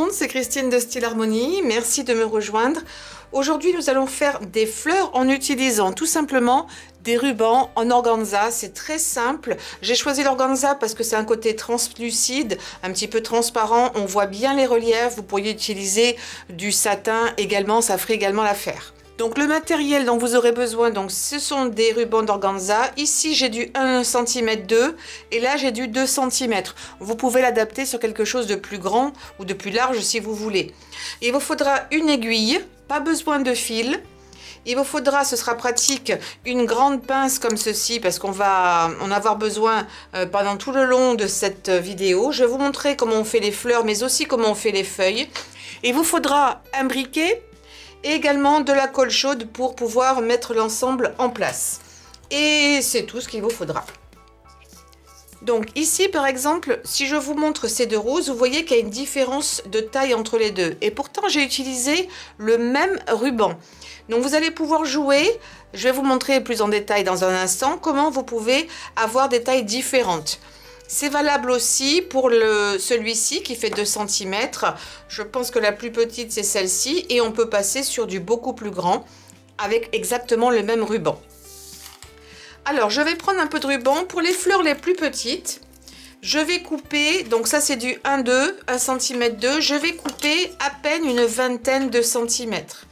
monde, c'est Christine de Style Harmonie, merci de me rejoindre. Aujourd'hui nous allons faire des fleurs en utilisant tout simplement des rubans en organza, c'est très simple. J'ai choisi l'organza parce que c'est un côté translucide, un petit peu transparent, on voit bien les reliefs, vous pourriez utiliser du satin également, ça ferait également l'affaire. Donc le matériel dont vous aurez besoin, donc ce sont des rubans d'organza. Ici j'ai du 1 cm 2 et là j'ai du 2 cm. Vous pouvez l'adapter sur quelque chose de plus grand ou de plus large si vous voulez. Il vous faudra une aiguille, pas besoin de fil. Il vous faudra, ce sera pratique, une grande pince comme ceci parce qu'on va en avoir besoin pendant tout le long de cette vidéo. Je vais vous montrer comment on fait les fleurs mais aussi comment on fait les feuilles. Il vous faudra un briquet et également de la colle chaude pour pouvoir mettre l'ensemble en place. Et c'est tout ce qu'il vous faudra. Donc ici par exemple, si je vous montre ces deux roses, vous voyez qu'il y a une différence de taille entre les deux. Et pourtant j'ai utilisé le même ruban. Donc vous allez pouvoir jouer, je vais vous montrer plus en détail dans un instant comment vous pouvez avoir des tailles différentes. C'est valable aussi pour celui-ci qui fait 2 cm. Je pense que la plus petite c'est celle-ci et on peut passer sur du beaucoup plus grand avec exactement le même ruban. Alors je vais prendre un peu de ruban pour les fleurs les plus petites. Je vais couper, donc ça c'est du 1,2, 1 cm 2. Je vais couper à peine une vingtaine de centimètres.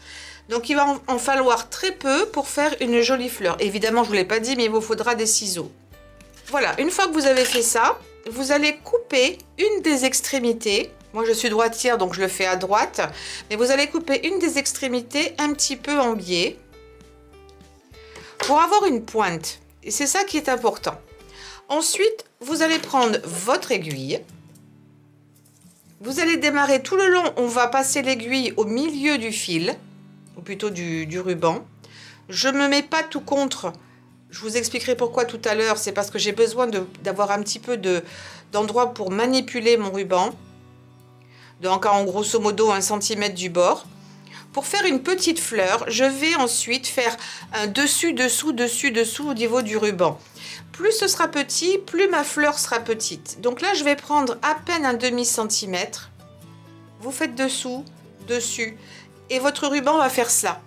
Donc il va en falloir très peu pour faire une jolie fleur. Évidemment je ne vous l'ai pas dit mais il vous faudra des ciseaux. Voilà, une fois que vous avez fait ça, vous allez couper une des extrémités. Moi, je suis droitière, donc je le fais à droite. Mais vous allez couper une des extrémités un petit peu en biais pour avoir une pointe. Et c'est ça qui est important. Ensuite, vous allez prendre votre aiguille. Vous allez démarrer tout le long. On va passer l'aiguille au milieu du fil, ou plutôt du ruban. Je ne me mets pas tout contre. Je vous expliquerai pourquoi tout à l'heure. C'est parce que j'ai besoin d'avoir un petit peu d'endroit pour manipuler mon ruban. Donc en grosso modo 1 cm du bord. Pour faire une petite fleur, je vais ensuite faire un dessus, dessous, dessus, dessous au niveau du ruban. Plus ce sera petit, plus ma fleur sera petite. Donc là, je vais prendre à peine un demi-centimètre. Vous faites dessous, dessus. Et votre ruban va faire cela.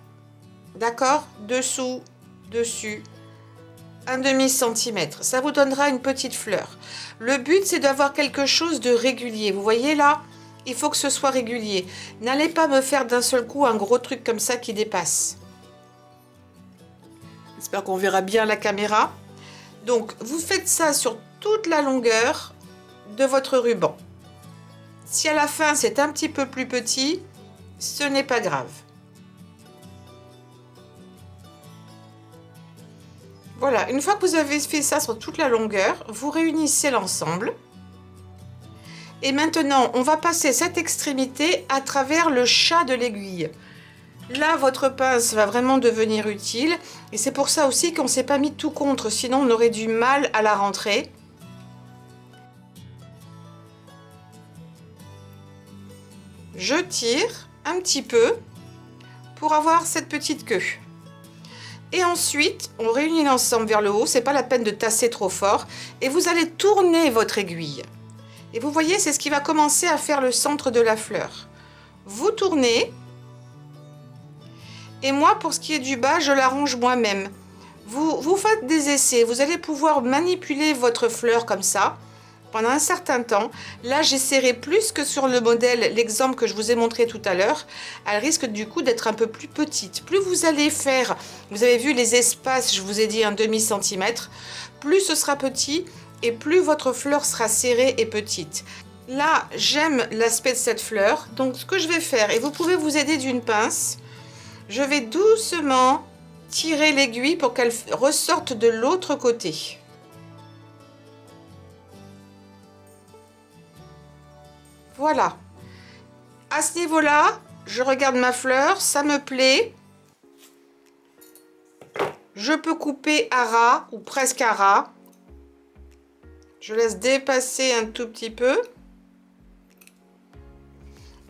D'accord? Dessous, dessus. Un demi-centimètre, ça vous donnera une petite fleur. Le but c'est d'avoir quelque chose de régulier. Vous voyez là, il faut que ce soit régulier. N'allez pas me faire d'un seul coup un gros truc comme ça qui dépasse. J'espère qu'on verra bien à la caméra. Donc vous faites ça sur toute la longueur de votre ruban. Si à la fin c'est un petit peu plus petit, ce n'est pas grave. Voilà, une fois que vous avez fait ça sur toute la longueur, vous réunissez l'ensemble. Et maintenant, on va passer cette extrémité à travers le chat de l'aiguille. Là, votre pince va vraiment devenir utile. Et c'est pour ça aussi qu'on ne s'est pas mis tout contre, sinon on aurait du mal à la rentrer. Je tire un petit peu pour avoir cette petite queue. Et ensuite, on réunit l'ensemble vers le haut, c'est pas la peine de tasser trop fort. Et vous allez tourner votre aiguille. Et vous voyez, c'est ce qui va commencer à faire le centre de la fleur. Vous tournez. Et moi, pour ce qui est du bas, je l'arrange moi-même. Vous faites des essais, vous allez pouvoir manipuler votre fleur comme ça pendant un certain temps. Là, j'essaierai plus que sur le modèle, l'exemple que je vous ai montré tout à l'heure. Elle risque du coup d'être un peu plus petite. Plus vous allez faire, vous avez vu les espaces, je vous ai dit un demi-centimètre, plus ce sera petit et plus votre fleur sera serrée et petite. Là, j'aime l'aspect de cette fleur. Donc, ce que je vais faire, et vous pouvez vous aider d'une pince, je vais doucement tirer l'aiguille pour qu'elle ressorte de l'autre côté. Voilà. À ce niveau-là, je regarde ma fleur, ça me plaît. Je peux couper à ras ou presque à ras. Je laisse dépasser un tout petit peu.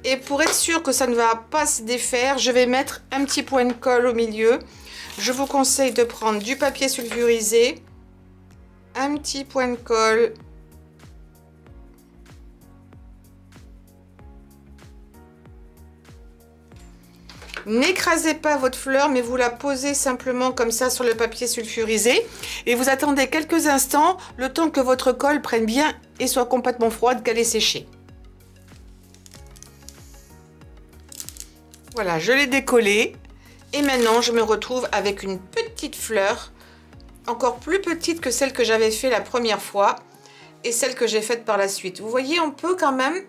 Et pour être sûr que ça ne va pas se défaire, je vais mettre un petit point de colle au milieu. Je vous conseille de prendre du papier sulfurisé, un petit point de colle N'écrasez pas votre fleur, mais vous la posez simplement comme ça sur le papier sulfurisé et vous attendez quelques instants, le temps que votre colle prenne bien et soit complètement froide, qu'elle ait séché. Voilà, je l'ai décollée et maintenant je me retrouve avec une petite fleur, encore plus petite que celle que j'avais fait la première fois et celle que j'ai faite par la suite. Vous voyez, on peut quand même,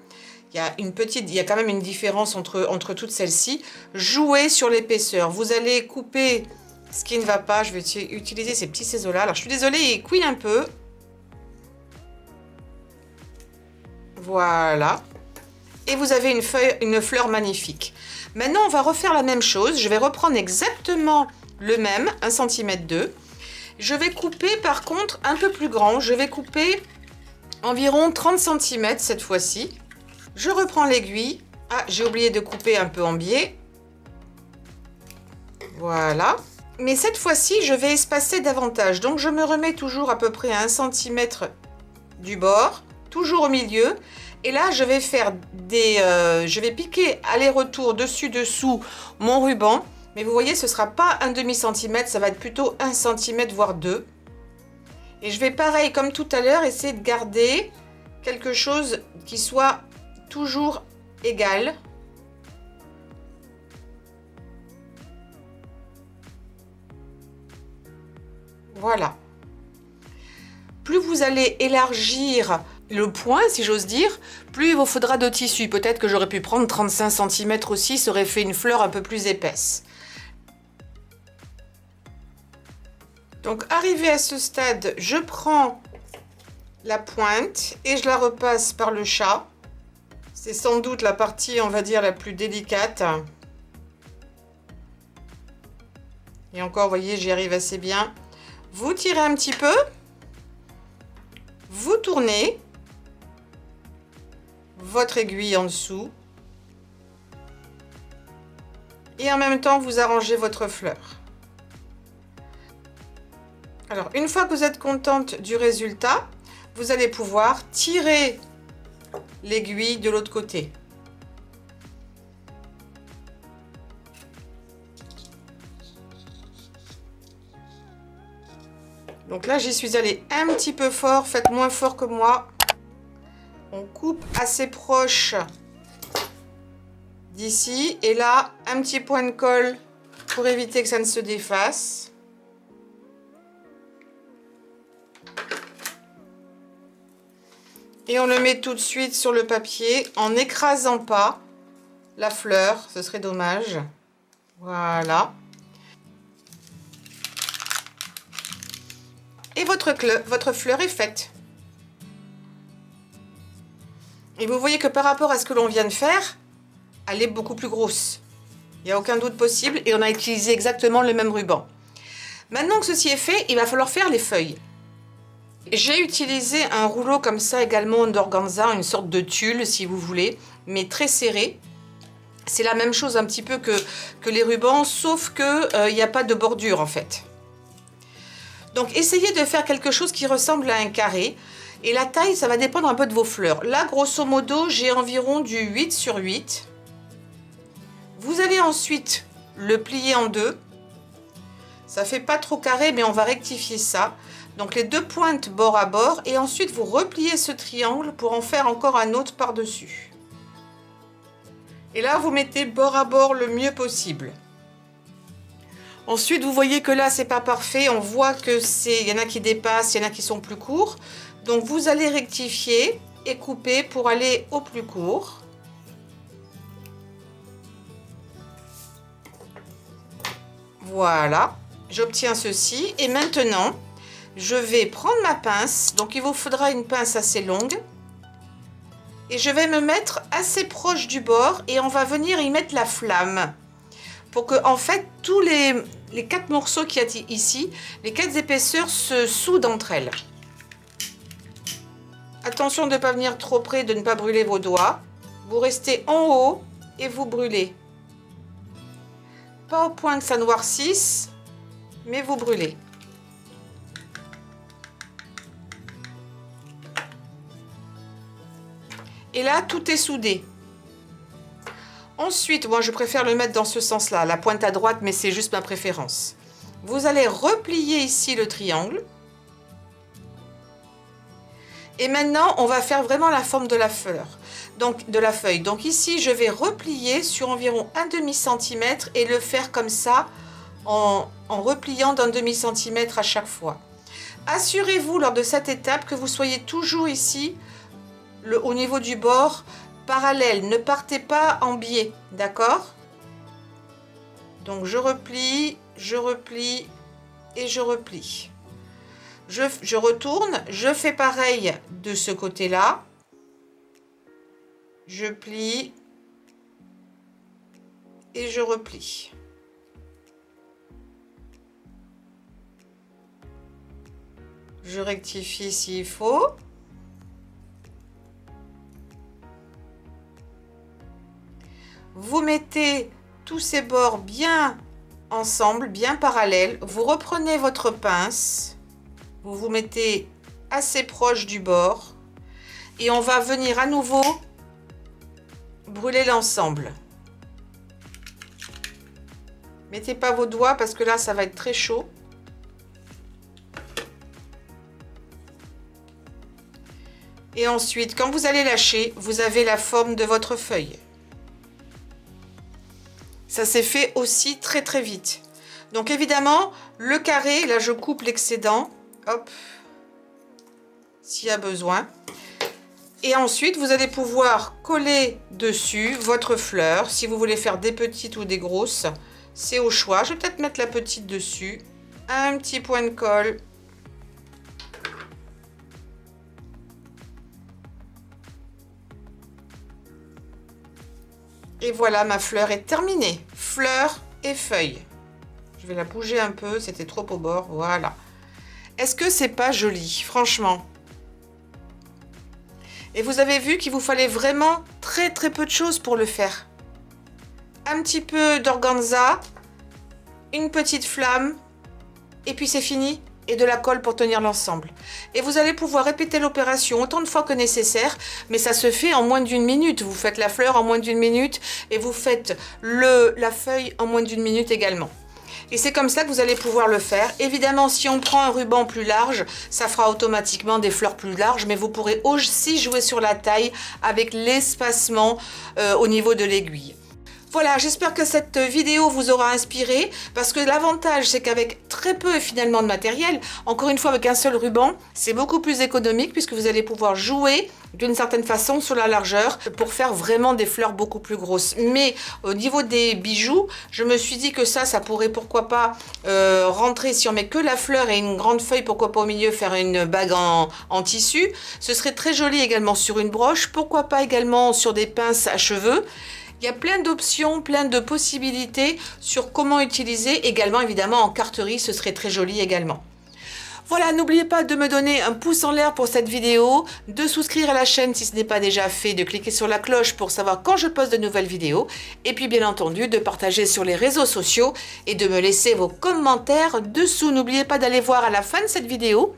il y a quand même une différence entre toutes celles-ci, jouer sur l'épaisseur. Vous allez couper ce qui ne va pas. Je vais utiliser ces petits ciseaux-là. Alors, je suis désolée, il couine un peu. Voilà. Et vous avez une fleur magnifique. Maintenant, on va refaire la même chose. Je vais reprendre exactement le même, 1,2 cm. Je vais couper par contre un peu plus grand. Je vais couper environ 30 cm cette fois-ci. Je reprends l'aiguille. Ah, j'ai oublié de couper un peu en biais. Voilà. Mais cette fois-ci, je vais espacer davantage. Donc, je me remets toujours à peu près à 1 cm du bord, toujours au milieu. Et là, je vais faire je vais piquer aller-retour dessus-dessous mon ruban. Mais vous voyez, ce ne sera pas un demi-centimètre, ça va être plutôt 1 cm, voire 2. Et je vais, pareil, comme tout à l'heure, essayer de garder quelque chose qui soit toujours égal. Voilà. Plus vous allez élargir le point, si j'ose dire, plus il vous faudra de tissu. Peut-être que j'aurais pu prendre 35 cm aussi, ça aurait fait une fleur un peu plus épaisse. Donc, arrivé à ce stade, je prends la pointe et je la repasse par le chat. C'est sans doute la partie, on va dire, la plus délicate. Et encore, vous voyez, j'y arrive assez bien. Vous tirez un petit peu. Vous tournez votre aiguille en dessous. Et en même temps, vous arrangez votre fleur. Alors, une fois que vous êtes contente du résultat, vous allez pouvoir tirer l'aiguille de l'autre côté. Donc là, j'y suis allée un petit peu fort. Faites moins fort que moi. On coupe assez proche d'ici. Et là, un petit point de colle pour éviter que ça ne se défasse. Et on le met tout de suite sur le papier en n'écrasant pas la fleur. Ce serait dommage. Voilà. Et votre fleur est faite. Et vous voyez que par rapport à ce que l'on vient de faire, elle est beaucoup plus grosse. Il n'y a aucun doute possible et on a utilisé exactement le même ruban. Maintenant que ceci est fait, il va falloir faire les feuilles. J'ai utilisé un rouleau comme ça également d'organza, une sorte de tulle si vous voulez, mais très serré. C'est la même chose un petit peu que les rubans, sauf que il n'y a pas de bordure en fait. Donc essayez de faire quelque chose qui ressemble à un carré. Et la taille, ça va dépendre un peu de vos fleurs. Là, grosso modo, j'ai environ du 8 sur 8. Vous allez ensuite le plier en deux. Ça fait pas trop carré, mais on va rectifier ça. Donc les deux pointes bord à bord. Et ensuite, vous repliez ce triangle pour en faire encore un autre par-dessus. Et là, vous mettez bord à bord le mieux possible. Ensuite, vous voyez que là, c'est pas parfait. On voit que il y en a qui dépassent, il y en a qui sont plus courts. Donc, vous allez rectifier et couper pour aller au plus court. Voilà, j'obtiens ceci. Et maintenant, je vais prendre ma pince. Donc, il vous faudra une pince assez longue. Et je vais me mettre assez proche du bord et on va venir y mettre la flamme. Pour que, en fait, tous les 4 morceaux qu'il y a ici, les 4 épaisseurs se soudent entre elles. Attention de ne pas venir trop près, de ne pas brûler vos doigts. Vous restez en haut et vous brûlez. Pas au point que ça noircisse, mais vous brûlez. Et là, tout est soudé. Ensuite, moi je préfère le mettre dans ce sens-là, la pointe à droite, mais c'est juste ma préférence. Vous allez replier ici le triangle. Et maintenant, on va faire vraiment la forme de la fleur, donc de la feuille. Donc ici, je vais replier sur environ un demi-centimètre et le faire comme ça, en repliant d'un demi-centimètre à chaque fois. Assurez-vous lors de cette étape que vous soyez toujours ici, au niveau du bord, parallèle. Ne partez pas en biais, d'accord? Donc je replie et je replie. Je retourne, je fais pareil de ce côté-là. Je plie et je replie. Je rectifie s'il faut. Vous mettez tous ces bords bien ensemble, bien parallèles. Vous reprenez votre pince. Vous vous mettez assez proche du bord. Et on va venir à nouveau brûler l'ensemble. Mettez pas vos doigts parce que là, ça va être très chaud. Et ensuite, quand vous allez lâcher, vous avez la forme de votre feuille. Ça s'est fait aussi très très vite. Donc évidemment, le carré, là je coupe l'excédent, hop, s'il y a besoin. Et ensuite, vous allez pouvoir coller dessus votre fleur. Si vous voulez faire des petites ou des grosses, c'est au choix. Je vais peut-être mettre la petite dessus. Un petit point de colle. Et voilà, ma fleur est terminée. Fleur et feuille. Je vais la bouger un peu, c'était trop au bord. Voilà. Est-ce que c'est pas joli, franchement? Et vous avez vu qu'il vous fallait vraiment très très peu de choses pour le faire. Un petit peu d'organza, une petite flamme, et puis c'est fini. Et de la colle pour tenir l'ensemble. Et vous allez pouvoir répéter l'opération autant de fois que nécessaire, mais ça se fait en moins d'une minute. Vous faites la fleur en moins d'une minute et vous faites la feuille en moins d'une minute également. Et c'est comme ça que vous allez pouvoir le faire. Évidemment, si on prend un ruban plus large, ça fera automatiquement des fleurs plus larges, mais vous pourrez aussi jouer sur la taille avec l'espacement au niveau de l'aiguille. Voilà, j'espère que cette vidéo vous aura inspiré, parce que l'avantage c'est qu'avec très peu finalement de matériel, encore une fois avec un seul ruban, c'est beaucoup plus économique puisque vous allez pouvoir jouer d'une certaine façon sur la largeur pour faire vraiment des fleurs beaucoup plus grosses. Mais au niveau des bijoux, je me suis dit que ça pourrait pourquoi pas rentrer, si on met que la fleur et une grande feuille, pourquoi pas au milieu faire une bague en tissu. Ce serait très joli également sur une broche, pourquoi pas également sur des pinces à cheveux. Il y a plein d'options, plein de possibilités sur comment utiliser. Également, évidemment, en carterie, ce serait très joli également. Voilà, n'oubliez pas de me donner un pouce en l'air pour cette vidéo, de souscrire à la chaîne si ce n'est pas déjà fait, de cliquer sur la cloche pour savoir quand je poste de nouvelles vidéos, et puis bien entendu de partager sur les réseaux sociaux et de me laisser vos commentaires dessous. N'oubliez pas d'aller voir à la fin de cette vidéo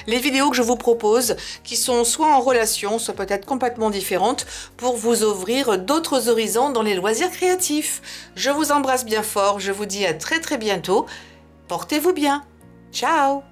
les vidéos que je vous propose, qui sont soit en relation, soit peut-être complètement différentes, pour vous ouvrir d'autres horizons dans les loisirs créatifs. Je vous embrasse bien fort, je vous dis à très très bientôt. Portez-vous bien. Ciao!